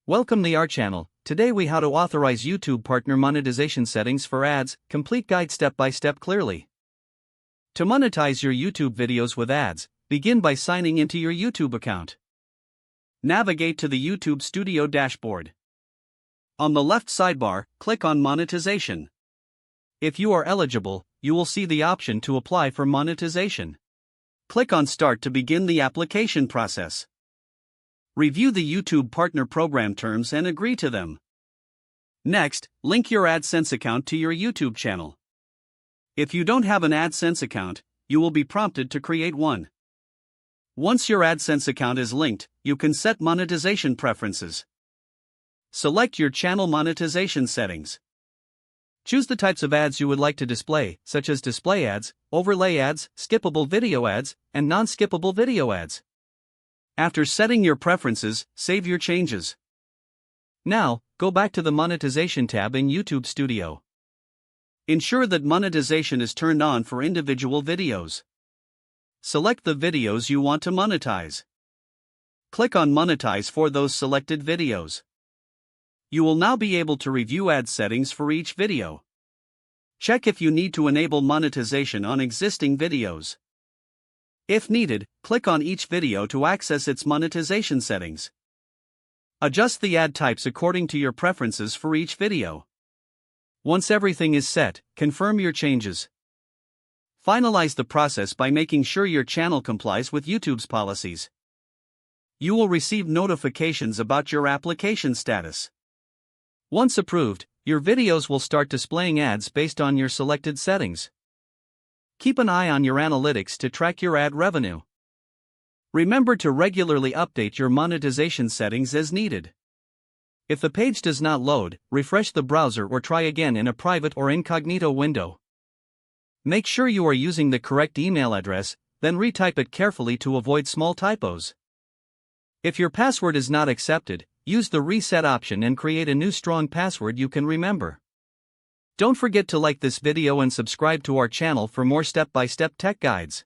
Welcome to our channel. Today we how to authorize YouTube partner monetization settings for ads, complete guide step by step clearly. To monetize your YouTube videos with ads, begin by signing into your YouTube account. Navigate to the YouTube Studio dashboard. On the left sidebar, click on Monetization. If you are eligible, you will see the option to apply for monetization. Click on Start to begin the application process. Review the YouTube Partner Program terms and agree to them. Next, link your AdSense account to your YouTube channel. If you don't have an AdSense account, you will be prompted to create one. Once your AdSense account is linked, you can set monetization preferences. Select your channel monetization settings. Choose the types of ads you would like to display, such as display ads, overlay ads, skippable video ads, and non-skippable video ads. After setting your preferences, save your changes. Now, go back to the Monetization tab in YouTube Studio. Ensure that monetization is turned on for individual videos. Select the videos you want to monetize. Click on Monetize for those selected videos. You will now be able to review ad settings for each video. Check if you need to enable monetization on existing videos. If needed, click on each video to access its monetization settings. Adjust the ad types according to your preferences for each video. Once everything is set, confirm your changes. Finalize the process by making sure your channel complies with YouTube's policies. You will receive notifications about your application status. Once approved, your videos will start displaying ads based on your selected settings. Keep an eye on your analytics to track your ad revenue. Remember to regularly update your monetization settings as needed. If the page does not load, refresh the browser or try again in a private or incognito window. Make sure you are using the correct email address, then retype it carefully to avoid small typos. If your password is not accepted, use the reset option and create a new strong password you can remember. Don't forget to like this video and subscribe to our channel for more step-by-step tech guides.